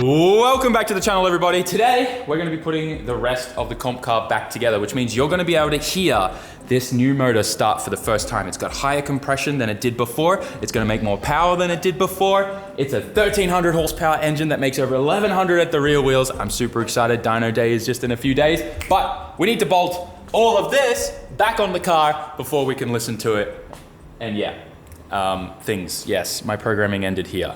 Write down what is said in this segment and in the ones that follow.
Welcome back to the channel, everybody. Today, we're gonna be putting the rest of the comp car back together, which means you're gonna be able to hear this new motor start for the first time. It's got higher compression than it did before. It's gonna make more power than it did before. It's a 1300 horsepower engine that makes over 1100 at the rear wheels. I'm super excited. Dyno day is just in a few days, but we need to bolt all of this back on the car before we can listen to it. And yeah, yes, my programming ended here.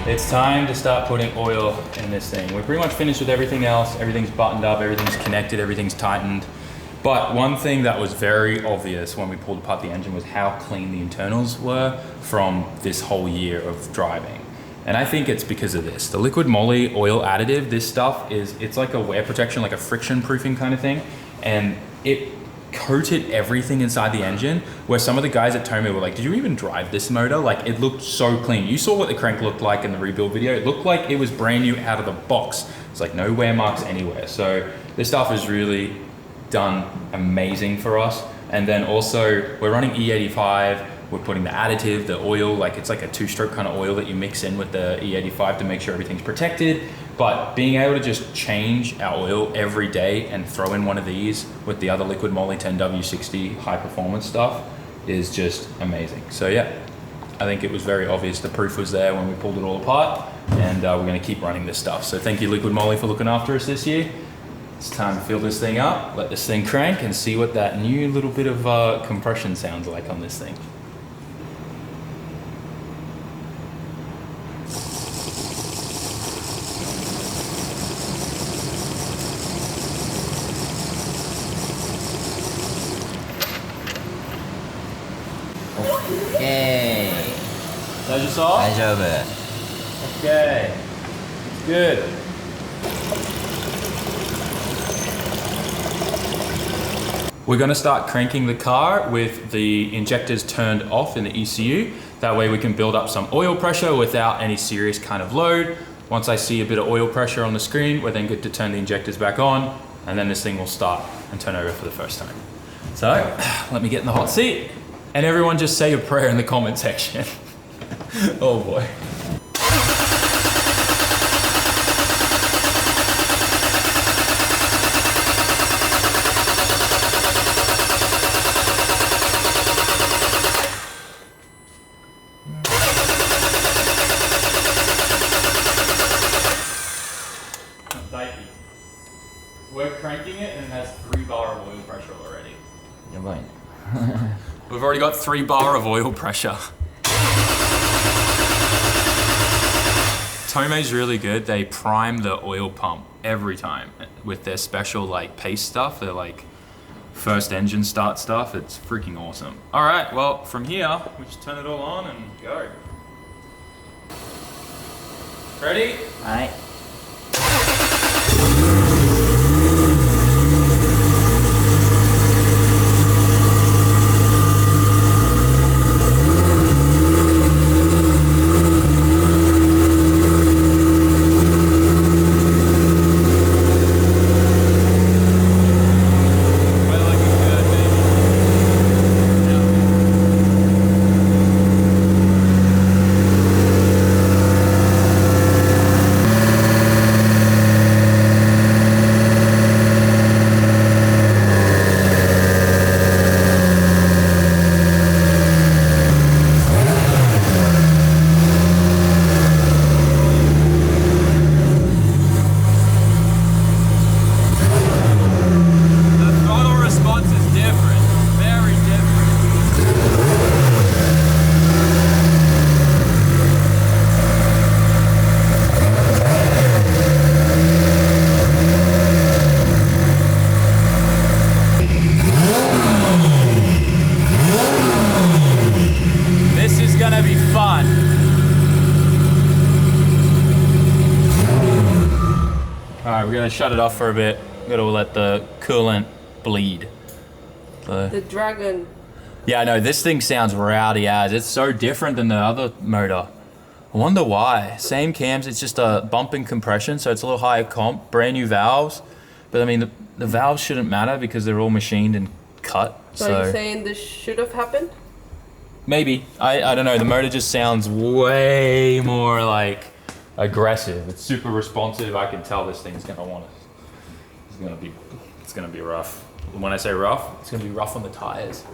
It's time to start putting oil in this thing. We're pretty much finished with everything else. Everything's buttoned up, everything's connected, everything's tightened. But one thing that was very obvious when we pulled apart the engine was how clean the internals were from this whole year of driving. And I think it's because of this. The liquid moly oil additive, this stuff it's like a wear protection, like a friction proofing kind of thing. And it coated everything inside the engine, where some of the guys at Tomy were like, did you even drive this motor? Like, it looked so clean. You saw what the crank looked like in the rebuild video. It looked like it was brand new out of the box. It's like no wear marks anywhere. So this stuff has really done amazing for us. And then also we're running E85. We're putting the additive, the oil, like it's like a two-stroke kind of oil that you mix in with the E85 to make sure everything's protected. But being able to just change our oil every day and throw in one of these with the other liquid moly 10W60 high performance stuff is just amazing. So yeah, I think it was very obvious. The proof was there when we pulled it all apart, and we're gonna keep running this stuff. So thank you, Liquid Moly, for looking after us this year. It's time to fill this thing up, let this thing crank, and see what that new little bit of compression sounds like on this thing. Okay. 大丈夫そう？大丈夫。Okay. Good. We're going to start cranking the car with the injectors turned off in the ECU. That way we can build up some oil pressure without any serious kind of load. Once I see a bit of oil pressure on the screen, we're then good to turn the injectors back on, and then this thing will start and turn over for the first time. So let me get in the hot seat. And everyone just say a prayer in the comment section. Oh boy. We're cranking it and it has 3 bar of oil pressure already. やばいね。We've already got 3 bar of oil pressure. Tomei's really good. They prime the oil pump every time with their special like pace stuff. They're like first engine start stuff. It's freaking awesome. All right, well, from here, we just turn it all on and go. Ready? はい。gonna shut it off for a bit. Gotta let the coolant bleed. The Dragon. Yeah, no, this thing sounds rowdy as. It's so different than the other motor. I wonder why. Same cams, it's just a bump in compression, so it's a little higher comp, brand new valves. But I mean, the valves shouldn't matter because they're all machined and cut. So you're saying this should have happened? Maybe. I don't know. The motor just sounds way more like aggressive. It's super responsive. I can tell this thing's gonna want it. It's gonna be rough. When I say rough, it's gonna be rough on the tires.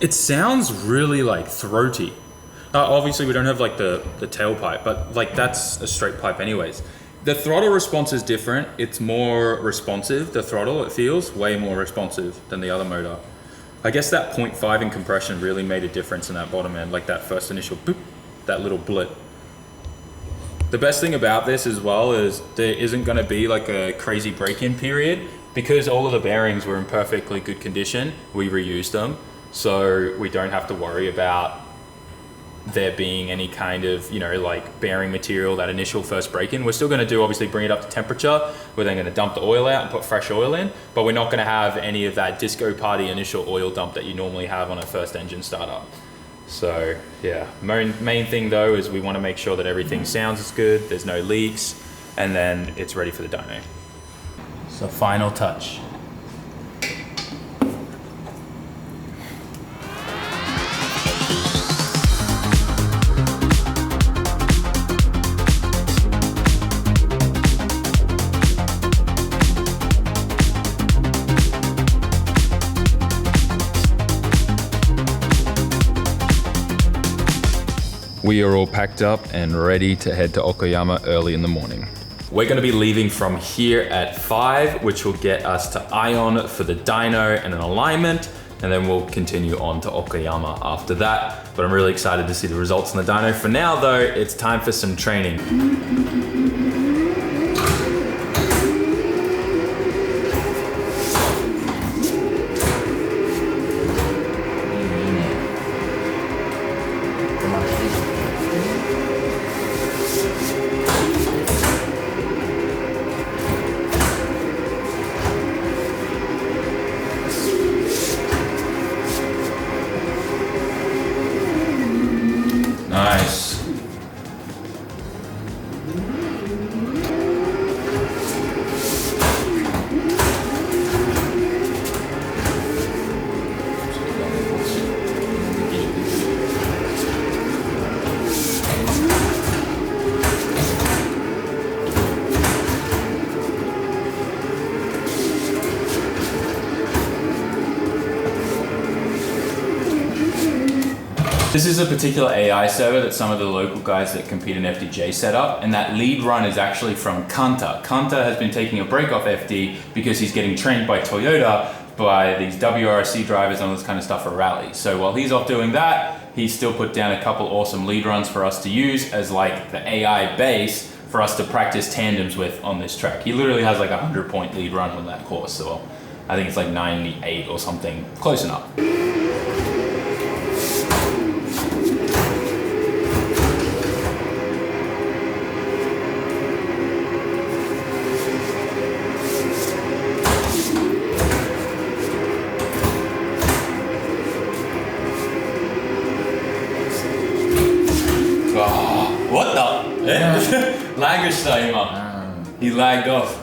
It sounds really like throaty. Obviously we don't have like the tailpipe, but like that's a straight pipe anyways. The throttle response is different. It's more responsive. The throttle, it feels way more responsive than the other motor. I guess that 0.5 in compression really made a difference in that bottom end, like that first initial boop, that little blip. The best thing about this as well is there isn't gonna be like a crazy break-in period because all of the bearings were in perfectly good condition. We reused them, so we don't have to worry about there being any kind of, you know, like bearing material, that initial first break-in. We're still gonna do, obviously bring it up to temperature. We're then gonna dump the oil out and put fresh oil in, but we're not gonna have any of that disco party initial oil dump that you normally have on a first engine startup. So yeah, main thing though is we wanna make sure that everything sounds good, there's no leaks, and then it's ready for the dyno. So final touch. We are all packed up and ready to head to Okayama early in the morning. We're gonna be leaving from here at 5, which will get us to Ion for the dyno and an alignment, and then we'll continue on to Okayama after that. But I'm really excited to see the results on the dyno. For now though, it's time for some training. Nice. This is a particular AI server that some of the local guys that compete in FDJ set up, and that lead run is actually from Kanta. Kanta has been taking a break off FD because he's getting trained by Toyota by these WRC drivers and all this kind of stuff for rallies. So while he's off doing that, he's still put down a couple awesome lead runs for us to use as like the AI base for us to practice tandems with on this track. He literally has like a 100-point lead run on that course, so I think it's like 98 or something, close enough. What the? Lagersteimer. He lagged off.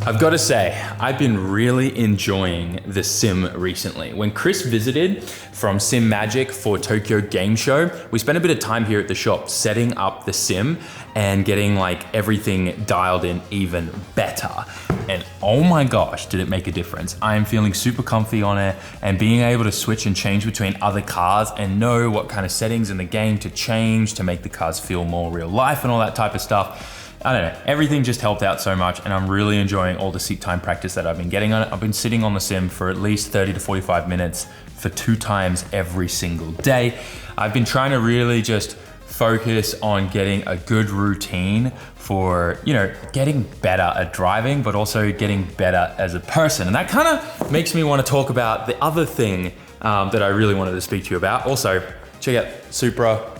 I've got to say, I've been really enjoying the sim recently. When Chris visited from Sim Magic for Tokyo Game Show, we spent a bit of time here at the shop setting up the sim and getting like everything dialed in even better. And oh my gosh, did it make a difference. I am feeling super comfy on it, and being able to switch and change between other cars and know what kind of settings in the game to change to make the cars feel more real life and all that type of stuff. I don't know, everything just helped out so much, and I'm really enjoying all the seat time practice that I've been getting on it. I've been sitting on the sim for at least 30 to 45 minutes for 2 times every single day. I've been trying to really just focus on getting a good routine for, you know, getting better at driving, but also getting better as a person. And that kind of makes me want to talk about the other thing that I really wanted to speak to you about. Also, check out Supra,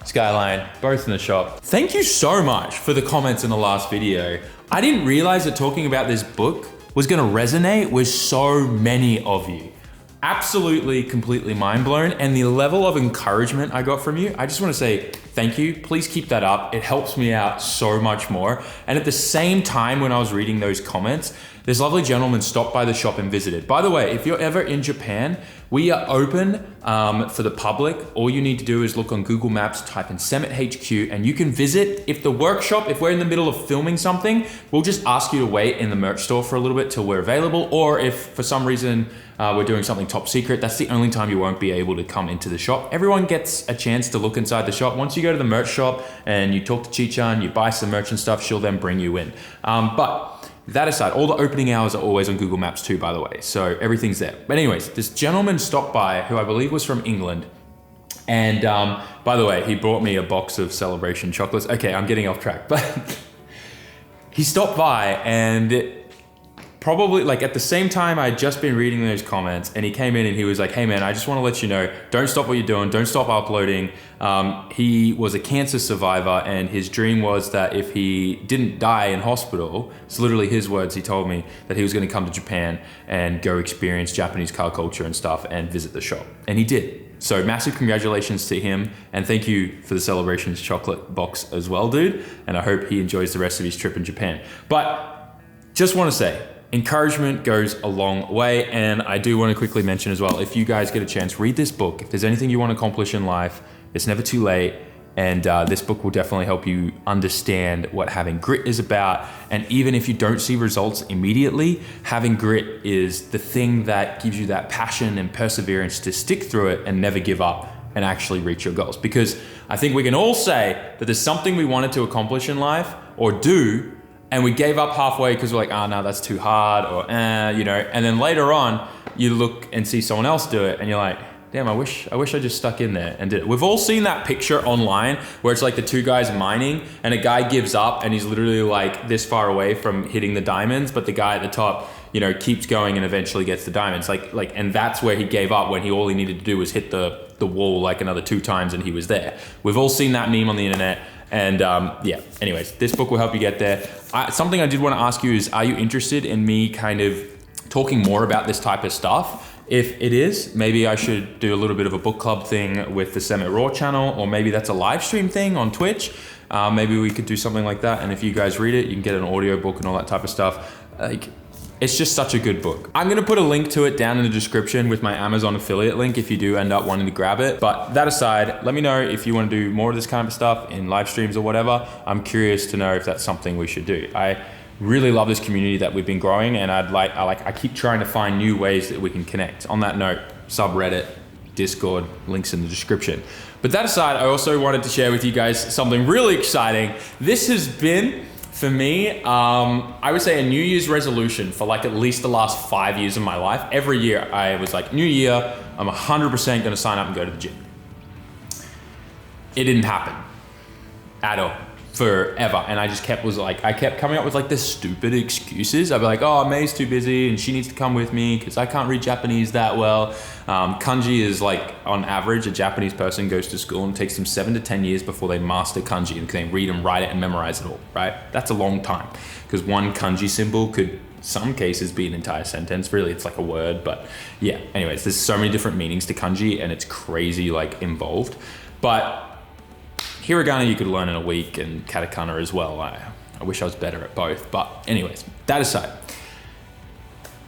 Skyline, both in the shop. Thank you so much for the comments in the last video. I didn't realize that talking about this book was gonna resonate with so many of you. Absolutely, completely mind blown. And the level of encouragement I got from you, I just wanna say thank you. Please keep that up. It helps me out so much more. And at the same time, when I was reading those comments, this lovely gentleman stopped by the shop and visited. By the way, if you're ever in Japan, we are open for the public. All you need to do is look on Google Maps, type in SAMMIT HQ, and you can visit. If the workshop, if we're in the middle of filming something, we'll just ask you to wait in the merch store for a little bit till we're available. Or if for some reason we're doing something top secret, that's the only time you won't be able to come into the shop. Everyone gets a chance to look inside the shop. Once you go to the merch shop and you talk to Chi-chan, you buy some merch and stuff, she'll then bring you in. But that aside, all the opening hours are always on Google Maps too, by the way. So everything's there. But anyways, this gentleman stopped by who I believe was from England. And by the way, he brought me a box of Celebration chocolates. Okay, I'm getting off track, but he stopped by and probably like at the same time I had just been reading those comments, and he came in and he was like, hey man, I just want to let you know, don't stop what you're doing, don't stop uploading. He was a cancer survivor, and his dream was that if he didn't die in hospital, it's literally his words, he told me that he was going to come to Japan and go experience Japanese car culture and stuff and visit the shop. And he did. So massive congratulations to him, and thank you for the Celebrations chocolate box as well, dude. And I hope he enjoys the rest of his trip in Japan. But just want to say, encouragement goes a long way. And I do want to quickly mention as well, if you guys get a chance, read this book. If there's anything you want to accomplish in life, it's never too late. And this book will definitely help you understand what having grit is about. And even if you don't see results immediately, having grit is the thing that gives you that passion and perseverance to stick through it and never give up and actually reach your goals. Because I think we can all say that there's something we wanted to accomplish in life or do, and we gave up halfway because we're like, oh no, that's too hard, or you know, and then later on you look and see someone else do it and you're like, damn, I wish I just stuck in there and did it. We've all seen that picture online where it's like the two guys mining and a guy gives up and he's literally like this far away from hitting the diamonds, but the guy at the top, you know, keeps going and eventually gets the diamonds. Like, and that's where he gave up, when all he needed to do was hit the wall like another 2 times and he was there. We've all seen that meme on the internet. And yeah, anyways, this book will help you get there. Something I did want to ask you is, are you interested in me kind of talking more about this type of stuff? If it is, maybe I should do a little bit of a book club thing with the SAMMIT Raw channel, or maybe that's a live stream thing on Twitch. Maybe we could do something like that. And if you guys read it, you can get an audio book and all that type of stuff. Like, it's just such a good book. I'm gonna put a link to it down in the description with my Amazon affiliate link if you do end up wanting to grab it. But that aside, let me know if you wanna do more of this kind of stuff in live streams or whatever. I'm curious to know if that's something we should do. I really love this community that we've been growing, and I keep trying to find new ways that we can connect. On that note, subreddit, Discord, links in the description. But that aside, I also wanted to share with you guys something really exciting. This has been, for me, I would say a New Year's resolution for like at least the last 5 years of my life. Every year I was like, New Year, I'm 100% gonna sign up and go to the gym. It didn't happen at all, forever. And I kept coming up with like this stupid excuses. I'd be like, oh, May's too busy and she needs to come with me because I can't read Japanese that well. Kanji is like, on average, a Japanese person goes to school and it takes them 7 to 10 years before they master kanji and can read and write it and memorize it all, right? That's a long time, because one kanji symbol could, some cases, be an entire sentence. Really, it's like a word, but yeah. Anyways, there's so many different meanings to kanji and it's crazy like involved. But hiragana you could learn in a week, and katakana as well. I wish I was better at both, but anyways, that aside.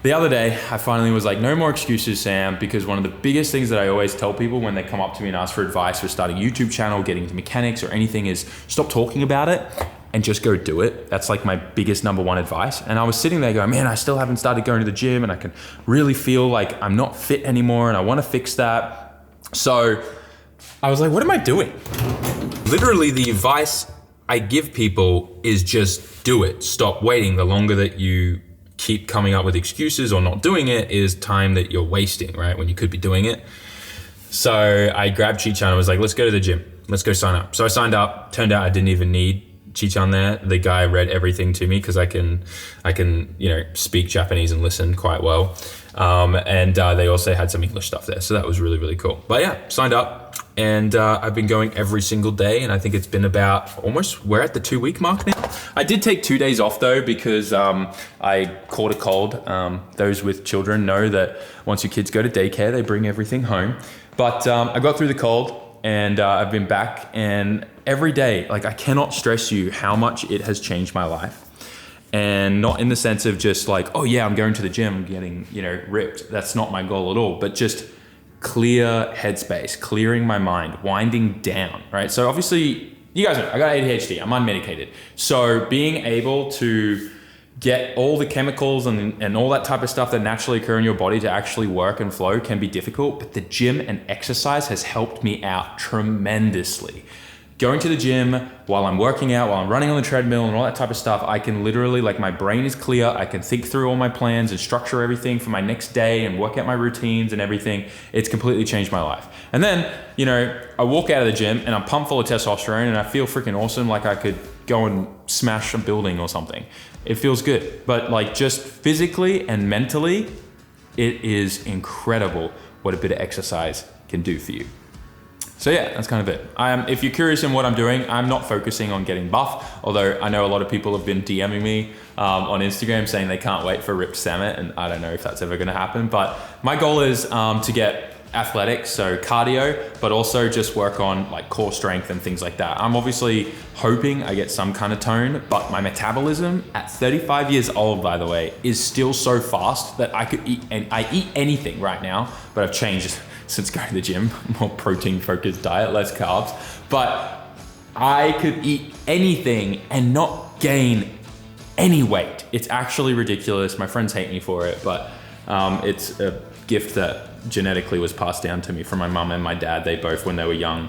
The other day, I finally was like, no more excuses, Sam, because one of the biggest things that I always tell people when they come up to me and ask for advice for starting a YouTube channel, getting into mechanics or anything, is stop talking about it and just go do it. That's like my biggest #1 advice. And I was sitting there going, man, I still haven't started going to the gym and I can really feel like I'm not fit anymore and I want to fix that. So I was like, what am I doing? Literally, the advice I give people is just do it. Stop waiting. The longer that you keep coming up with excuses or not doing it is time that you're wasting, right? When you could be doing it. So I grabbed Chi-chan and was like, let's go to the gym. let's go sign up. So I signed up, turned out I didn't even need Chichan there. The guy read everything to me because I can, speak Japanese and listen quite well. And they also had some English stuff there. So that was really, really cool. But yeah, signed up and I've been going every single day. And I think it's been about we're at the 2-week mark now. I did take 2 days off though, because I caught a cold. Those with children know that once your kids go to daycare, they bring everything home. But I got through the cold and I've been back, and every day, like, I cannot stress you how much it has changed my life. And not in the sense of just like, oh yeah, I'm going to the gym, I'm getting, ripped. That's not my goal at all, but just clear headspace, clearing my mind, winding down, right? So obviously, you guys know, I got ADHD, I'm unmedicated. So being able to get all the chemicals and all that type of stuff that naturally occur in your body to actually work and flow can be difficult, but the gym and exercise has helped me out tremendously. Going to the gym while I'm working out, while I'm running on the treadmill and all that type of stuff, I can literally, like, my brain is clear. I can think through all my plans and structure everything for my next day and work out my routines and everything. It's completely changed my life. And then, I walk out of the gym and I'm pumped full of testosterone and I feel freaking awesome, like I could go and smash a building or something. It feels good. But like, just physically and mentally, it is incredible what a bit of exercise can do for you. So yeah, that's kind of it. If you're curious in what I'm doing, I'm not focusing on getting buff, although I know a lot of people have been DMing me on Instagram saying they can't wait for Ripped SAMMIT, and I don't know if that's ever gonna happen, but my goal is to get athletics, so cardio, but also just work on like core strength and things like that. I'm obviously hoping I get some kind of tone, but my metabolism at 35 years old, by the way, is still so fast that I could eat, and I eat anything right now, but I've changed since going to the gym, more protein focused diet, less carbs, but I could eat anything and not gain any weight. It's actually ridiculous. My friends hate me for it, but it's a gift that genetically was passed down to me from my mum and my dad. They both, when they were young,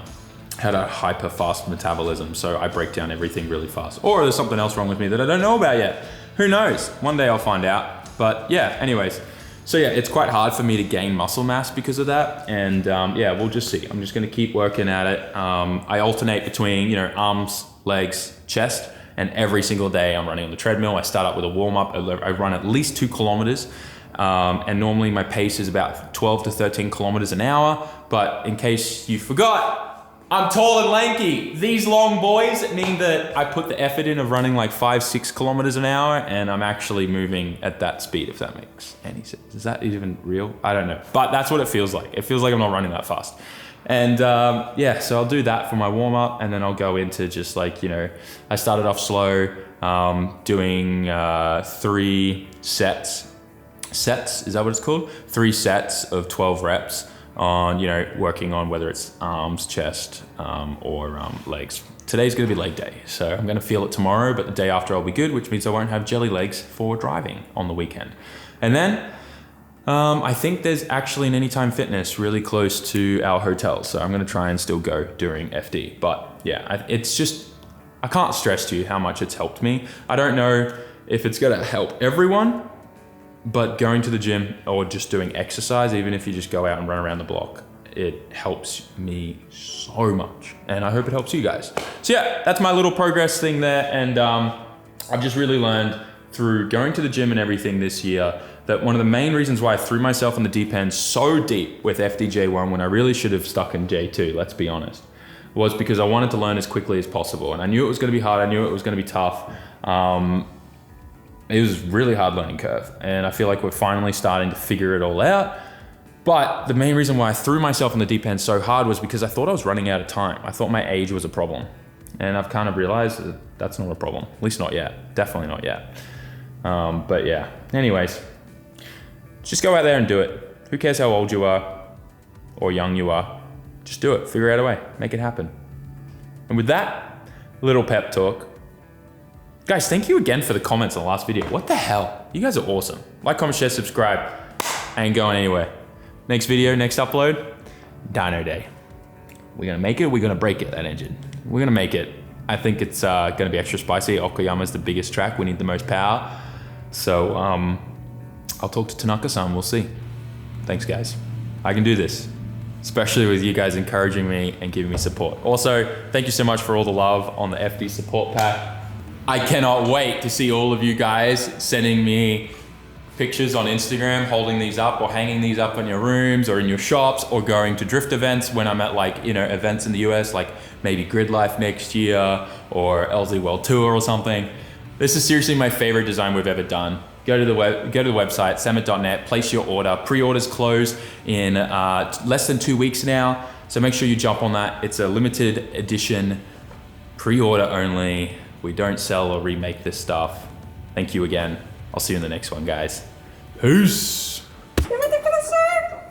had a hyper fast metabolism, so I break down everything really fast. Or there's something else wrong with me that I don't know about yet. Who knows? One day I'll find out. But yeah, anyways. So yeah, it's quite hard for me to gain muscle mass because of that. And yeah, we'll just see. I'm just gonna keep working at it. I alternate between, arms, legs, chest, and every single day I'm running on the treadmill. I start up with a warm up. I run at least 2 kilometers. And normally my pace is about 12 to 13 kilometers an hour. But in case you forgot, I'm tall and lanky. These long boys mean that I put the effort in of running like 5-6 kilometers an hour, and I'm actually moving at that speed, if that makes any sense. Is that even real? I don't know. But that's what it feels like. It feels like I'm not running that fast. And yeah, so I'll do that for my warm up, and then I'll go into just like, I started off slow, doing 3 sets. Sets, is that what it's called? 3 sets of 12 reps on, working on whether it's arms, chest, or legs. Today's gonna be leg day, so I'm gonna feel it tomorrow, but the day after I'll be good, which means I won't have jelly legs for driving on the weekend. And then I think there's actually an Anytime Fitness really close to our hotel, so I'm gonna try and still go during FD. But yeah, it's just, I can't stress to you how much it's helped me. I don't know if it's gonna help everyone, but going to the gym or just doing exercise, even if you just go out and run around the block, it helps me so much. And I hope it helps you guys. So yeah, that's my little progress thing there. And I've just really learned through going to the gym and everything this year that one of the main reasons why I threw myself in the deep end so deep with FDJ1 when I really should have stuck in J2, let's be honest, was because I wanted to learn as quickly as possible. And I knew it was gonna be hard, I knew it was gonna be tough. It was a really hard learning curve, and I feel like we're finally starting to figure it all out. But the main reason why I threw myself in the deep end so hard was because I thought I was running out of time. I thought my age was a problem. And I've kind of realized that that's not a problem, at least not yet, definitely not yet. But yeah, anyways, just go out there and do it. Who cares how old you are or young you are? Just do it, figure out a way, make it happen. And with that little pep talk, guys, thank you again for the comments on the last video. What the hell? You guys are awesome. Like, comment, share, subscribe. I ain't going anywhere. Next video, next upload, dyno day. We're gonna make it, we're gonna break it, that engine. We're gonna make it. I think it's gonna be extra spicy. Okayama's the biggest track, we need the most power. So I'll talk to Tanaka-san, we'll see. Thanks guys. I can do this. especially with you guys encouraging me and giving me support. Also, thank you so much for all the love on the FD support pack. I cannot wait to see all of you guys sending me pictures on Instagram, holding these up or hanging these up in your rooms or in your shops, or going to drift events when I'm at, like, you know, events in the US, like maybe Grid Life next year or LZ World Tour or something. This is seriously my favorite design we've ever done. Go to the website, sammit.net, place your order. Pre-orders close in less than 2 weeks now, so make sure you jump on that. It's a limited edition, pre-order only. We don't sell or remake this stuff. Thank you again. I'll see you in the next one, guys. Peace.